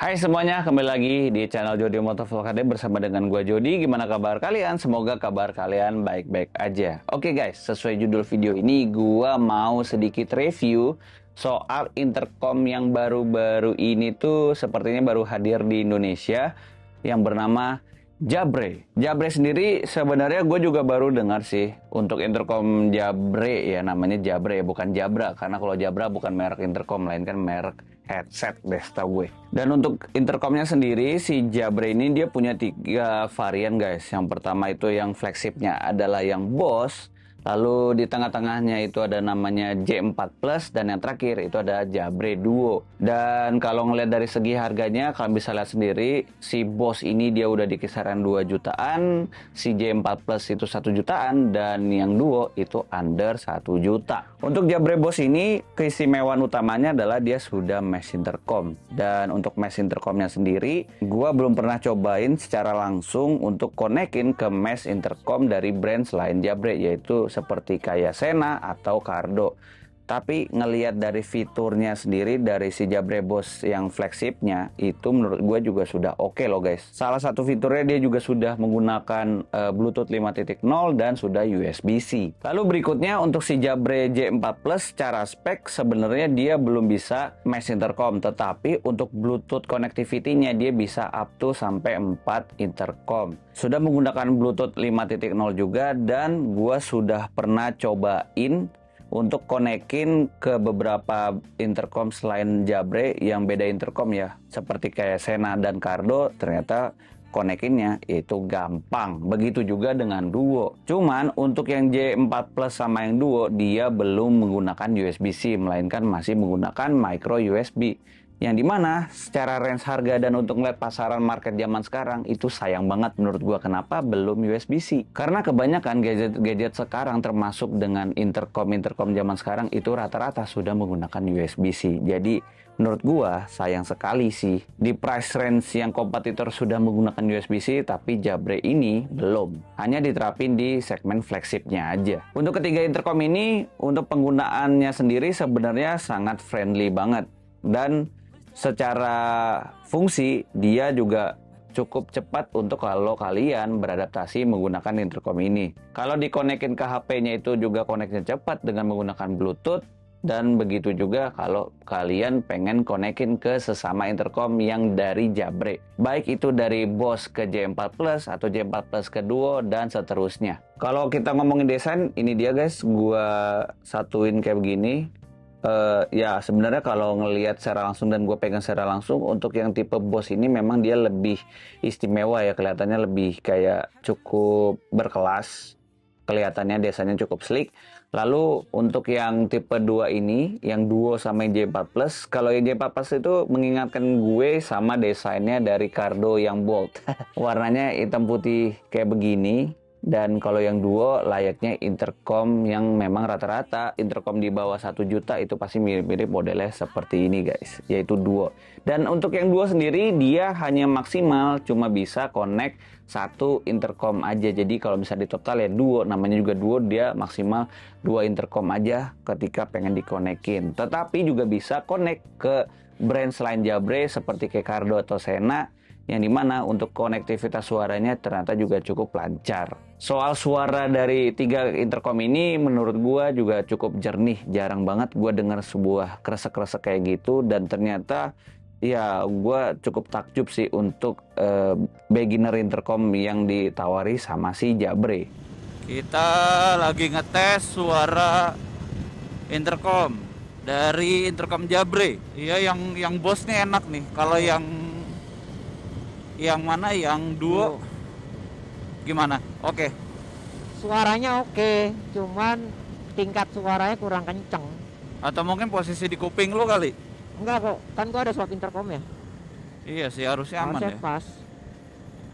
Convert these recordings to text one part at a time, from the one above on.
Hai semuanya, kembali lagi di channel Jody Motovlog HD bersama dengan gua Jody. Gimana kabar kalian? Semoga kabar kalian baik-baik aja. Oke guys, sesuai judul video ini gua mau sedikit review soal intercom yang baru-baru ini tuh sepertinya baru hadir di Indonesia yang bernama Jabra. Jabra sendiri sebenarnya gue juga baru dengar sih untuk intercom Jabra, ya namanya Jabra ya, bukan Jabra, karena kalau Jabra bukan merek intercom, melainkan merek headset deh setahu gue. Dan untuk intercomnya sendiri, si Jabra ini dia punya 3 varian guys. Yang pertama itu yang flagshipnya adalah yang Bose, lalu di tengah-tengahnya itu ada namanya J4 Plus, dan yang terakhir itu ada Jabra Duo. Dan kalau ngelihat dari segi harganya, kalian bisa lihat sendiri, si Bose ini dia udah di kisaran 2 jutaan, si J4 Plus itu 1 jutaan, dan yang Duo itu under 1 juta. Untuk Jabra Bose ini, keistimewaan utamanya adalah dia sudah mesh intercom. Dan untuk mesh intercomnya sendiri, gua belum pernah cobain secara langsung untuk konekin ke mesh intercom dari brand selain Jabra, yaitu seperti kayak Sena atau Cardo. Tapi ngelihat dari fiturnya sendiri dari si Jabra Bose yang flagshipnya itu menurut gue juga sudah oke loh guys. Salah satu fiturnya dia juga sudah menggunakan Bluetooth 5.0 dan sudah USB-C. Lalu berikutnya untuk si Jabra J4 Plus secara spek sebenarnya dia belum bisa mesh intercom, tetapi untuk Bluetooth connectivity-nya dia bisa up to sampai 4 intercom. Sudah menggunakan Bluetooth 5.0 juga, dan gue sudah pernah cobain untuk konekin ke beberapa intercom selain Jabra yang beda intercom ya, seperti kayak Sena dan Cardo. Ternyata konekinnya itu gampang. Begitu juga dengan Duo. Cuman untuk yang J4 Plus sama yang Duo, dia belum menggunakan USB-C, melainkan masih menggunakan micro USB. Yang dimana secara range harga dan untuk ngeliat pasaran market zaman sekarang itu sayang banget menurut gua, kenapa belum USB-C. Karena kebanyakan gadget-gadget sekarang termasuk dengan intercom zaman sekarang itu rata-rata sudah menggunakan USB-C. Jadi menurut gua sayang sekali sih di price range yang kompetitor sudah menggunakan USB-C, tapi Jabra ini belum. Hanya diterapin di segmen flagshipnya aja. Untuk ketiga intercom ini, untuk penggunaannya sendiri sebenarnya sangat friendly banget. Dan secara fungsi dia juga cukup cepat untuk kalau kalian beradaptasi menggunakan intercom ini. Kalau dikonekin ke HP-nya itu juga koneknya cepat dengan menggunakan Bluetooth. Dan begitu juga kalau kalian pengen konekin ke sesama intercom yang dari Jabra. Baik itu dari Bose ke J4 Plus atau J4 Plus ke Duo dan seterusnya. Kalau kita ngomongin desain, ini dia guys, gua satuin kayak begini. Ya sebenarnya kalau ngelihat secara langsung dan gue pegang secara langsung, untuk yang tipe Bose ini memang dia lebih istimewa ya, kelihatannya lebih kayak cukup berkelas, kelihatannya desanya cukup sleek. Lalu untuk yang tipe 2 ini, yang Duo sama yang J4 Plus, kalau yang J4 Plus itu mengingatkan gue sama desainnya dari Cardo yang Bold. Warnanya hitam putih kayak begini. Dan kalau yang Duo layaknya intercom yang memang rata-rata intercom di bawah 1 juta itu pasti mirip-mirip modelnya seperti ini guys, yaitu Duo. Dan untuk yang Duo sendiri dia hanya maksimal cuma bisa connect 1 intercom aja. Jadi kalau bisa di total ya Duo, namanya juga Duo, dia maksimal 2 intercom aja ketika pengen dikonekin. Tetapi juga bisa connect ke brand selain Jabra seperti kayak Cardo atau Sena, yang dimana untuk konektivitas suaranya ternyata juga cukup lancar. Soal suara dari 3 intercom ini menurut gua juga cukup jernih. Jarang banget gua dengar sebuah kresek-kresek kayak gitu, dan ternyata ya gua cukup takjub sih untuk beginner intercom yang ditawari sama si Jabra. Kita lagi ngetes suara intercom dari intercom Jabra. Iya, yang Bose nih enak nih. Kalau yang mana yang Duo gimana? Oke. Suaranya oke, cuman tingkat suaranya kurang kenceng. Atau mungkin posisi di kuping lu kali? Enggak kok, kan gua ada swap intercom ya. Iya sih, harusnya aman Harusnya ya. pas,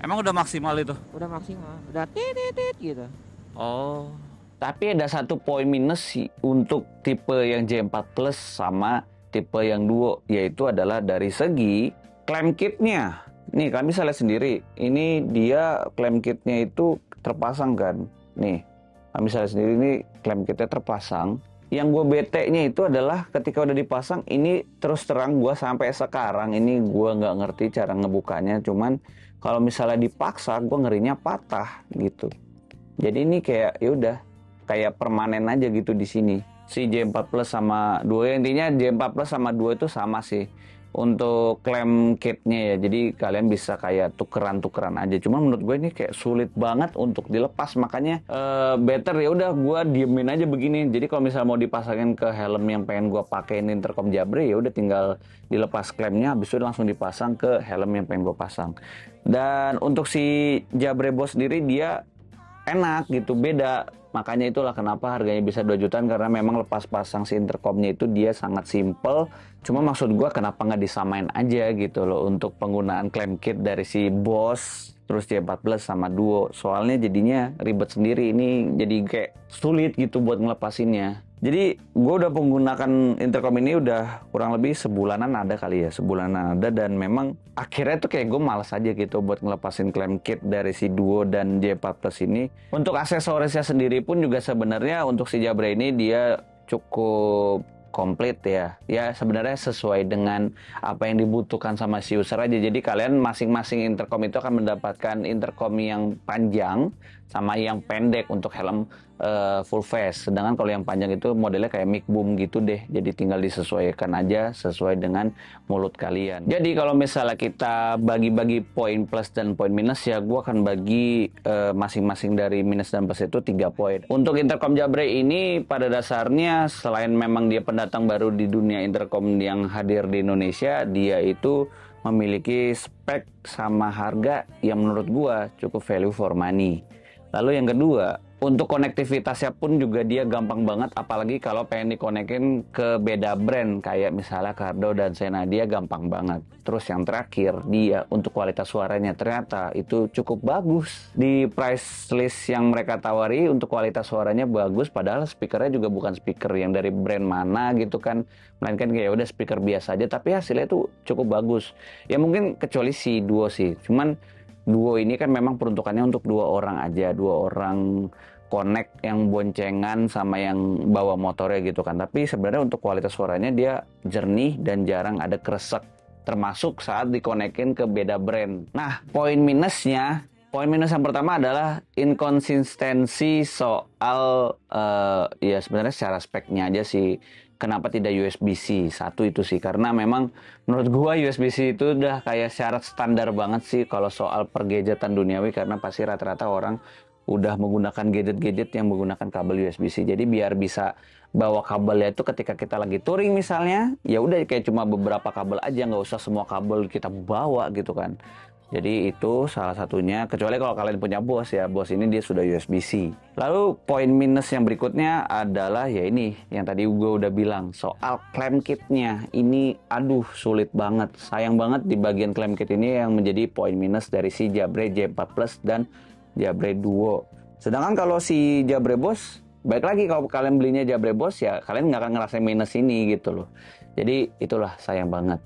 Emang udah maksimal itu? udah maksimal, udah tit gitu. Oh, Tapi ada satu poin minus sih untuk tipe yang J4 Plus sama tipe yang Duo, yaitu adalah dari segi clamp kitnya. Nih kalian bisa lihat sendiri, ini dia clamp kitnya itu terpasang kan. Nih kalian bisa lihat sendiri, ini clamp kitnya terpasang yang gue bete-nya itu adalah ketika udah dipasang ini, terus terang gue sampai sekarang ini gue nggak ngerti cara ngebukanya. Cuman kalau misalnya dipaksa gue ngerinya patah gitu. Jadi ini kayak ya udah kayak permanen aja gitu di sini. Si J4 Plus sama Duo, intinya J4 Plus sama Duo itu sama sih untuk klem kitnya ya. Jadi kalian bisa kayak tukeran-tukeran aja. Cuma menurut gue ini kayak sulit banget untuk dilepas, makanya better ya udah gue diemin aja begini. Jadi kalau misalnya mau dipasangin ke helm yang pengen gue pakein intercom Jabra, ya udah tinggal dilepas klemnya, habis itu langsung dipasang ke helm yang pengen gue pasang. Dan untuk si Jabra Boss sendiri dia enak gitu, beda. Makanya itulah kenapa harganya bisa 2 jutaan, karena memang lepas pasang si intercomnya itu dia sangat simple. Cuma maksud gua kenapa nggak disamain aja gitu loh untuk penggunaan klem kit dari si Boss terus J4 Plus sama Duo. Soalnya jadinya ribet sendiri, ini jadi kayak sulit gitu buat ngelepasinnya. Jadi gue udah menggunakan intercom ini udah kurang lebih sebulanan ada kali ya, sebulanan ada, dan memang akhirnya tuh kayak gue malas aja gitu buat ngelepasin klem kit dari si Duo dan J4 Plus ini. Untuk aksesorisnya sendiri pun juga sebenarnya untuk si Jabra ini dia cukup komplit ya. Ya sebenarnya sesuai dengan apa yang dibutuhkan sama si user aja. Jadi kalian masing-masing intercom itu akan mendapatkan intercom yang panjang sama yang pendek untuk helm full face. Sedangkan kalau yang panjang itu modelnya kayak mic boom gitu deh. Jadi tinggal disesuaikan aja sesuai dengan mulut kalian. Jadi kalau misalnya kita bagi-bagi poin plus dan poin minus, ya gue akan bagi masing-masing dari minus dan plus itu 3 poin. Untuk intercom Jabra ini pada dasarnya selain memang dia pendatang baru di dunia intercom yang hadir di Indonesia, dia itu memiliki spek sama harga yang menurut gue cukup value for money. Lalu yang kedua, untuk konektivitasnya pun juga dia gampang banget, apalagi kalau pengen dikonekin ke beda brand kayak misalnya Cardo dan Sena, dia gampang banget. Terus yang terakhir, dia untuk kualitas suaranya ternyata itu cukup bagus. Di price list yang mereka tawari untuk kualitas suaranya bagus, padahal speakernya juga bukan speaker yang dari brand mana gitu kan, melainkan kayak udah speaker biasa aja, tapi hasilnya tuh cukup bagus. Ya mungkin kecuali si Duo sih, cuman Duo ini kan memang peruntukannya untuk 2 orang aja, 2 orang connect yang boncengan sama yang bawa motornya gitu kan. Tapi sebenarnya untuk kualitas suaranya dia jernih dan jarang ada kresek, termasuk saat dikonekin ke beda brand. Nah, poin minus yang pertama adalah inkonsistensi soal ya sebenarnya secara speknya aja sih. Kenapa tidak USB-C? Satu itu sih, karena memang menurut gua USB-C itu udah kayak syarat standar banget sih kalau soal pergadgetan duniawi, karena pasti rata-rata orang udah menggunakan gadget-gadget yang menggunakan kabel USB-C. Jadi biar bisa bawa kabelnya itu ketika kita lagi touring misalnya, ya udah kayak cuma beberapa kabel aja, nggak usah semua kabel kita bawa gitu kan. Jadi itu salah satunya, kecuali kalau kalian punya Boss ya, Boss ini dia sudah USB-C. Lalu poin minus yang berikutnya adalah ya ini, yang tadi gue udah bilang, soal klem kitnya. Ini aduh sulit banget, sayang banget di bagian klem kit ini yang menjadi poin minus dari si Jabra J4 Plus dan Jabra Duo. Sedangkan kalau si Jabra Boss, baik lagi kalau kalian belinya Jabra Boss ya kalian nggak akan ngerasain minus ini gitu loh. Jadi itulah sayang banget.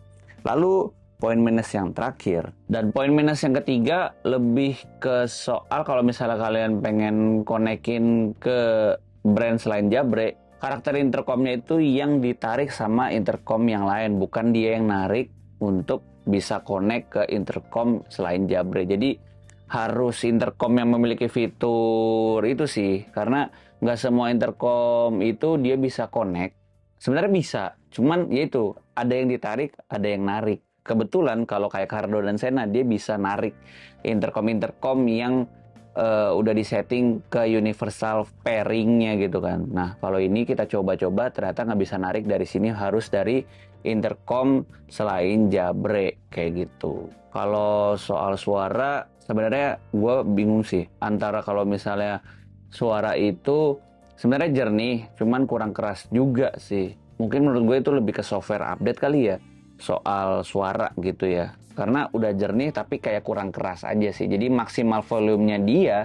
Lalu poin minus yang terakhir dan poin minus yang ketiga lebih ke soal kalau misalnya kalian pengen konekin ke brand selain Jabra, karakter intercomnya itu yang ditarik sama intercom yang lain, bukan dia yang narik untuk bisa connect ke intercom selain Jabra. Jadi harus intercom yang memiliki fitur itu sih, karena nggak semua intercom itu dia bisa connect. Sebenarnya bisa, cuman yaitu ada yang ditarik, ada yang narik. Kebetulan kalau kayak Cardo dan Sena dia bisa narik intercom yang udah disetting ke universal pairingnya gitu kan. Nah kalau ini kita coba-coba ternyata nggak bisa narik dari sini, harus dari intercom selain Jabra kayak gitu. Kalau soal suara sebenarnya gue bingung sih, antara kalau misalnya suara itu sebenarnya jernih cuman kurang keras juga sih. Mungkin menurut gue itu lebih ke software update kali ya soal suara gitu ya, karena udah jernih tapi kayak kurang keras aja sih. Jadi maksimal volumenya dia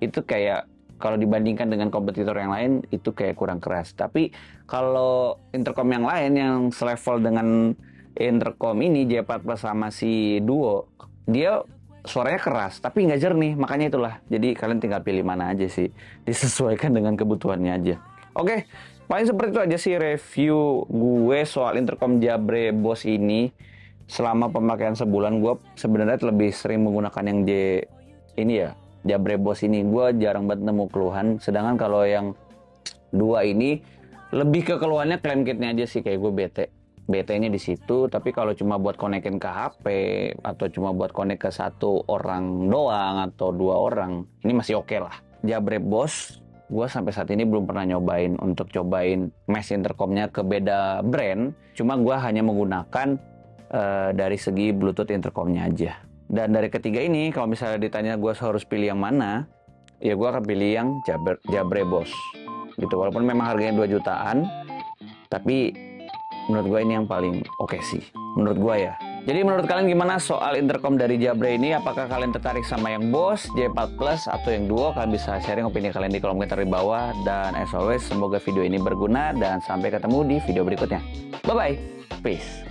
itu kayak kalau dibandingkan dengan kompetitor yang lain itu kayak kurang keras. Tapi kalau intercom yang lain yang selevel dengan intercom ini J4 Plus sama si Duo, dia suaranya keras tapi nggak jernih, makanya itulah. Jadi kalian tinggal pilih mana aja sih, disesuaikan dengan kebutuhannya aja. Oke, Paling seperti itu aja sih review gue soal intercom Jabra Boss ini. Selama pemakaian sebulan gue sebenarnya lebih sering menggunakan yang Jabra Boss ini. Gue jarang banget nemu keluhan. Sedangkan kalau yang dua ini lebih ke keluhannya klaim kitnya aja sih, kayak gue BT-nya di situ. Tapi kalau cuma buat konekin ke HP atau cuma buat konek ke satu orang doang atau dua orang, ini masih oke lah. Jabra Boss, gue sampai saat ini belum pernah nyobain untuk cobain mesh intercomnya ke beda brand. Cuma gue hanya menggunakan dari segi Bluetooth intercomnya aja. Dan dari ketiga ini, kalau misalnya ditanya gue harus pilih yang mana, ya gue akan pilih yang Jabra Boss gitu. Walaupun memang harganya 2 jutaan, tapi menurut gue ini yang paling oke sih, menurut gue ya. Jadi menurut kalian gimana soal intercom dari Jabra ini? Apakah kalian tertarik sama yang Boss, J4 Plus, atau yang Duo? Kalian bisa sharing opini kalian di kolom komentar di bawah. Dan as always, semoga video ini berguna dan sampai ketemu di video berikutnya. Bye-bye. Peace.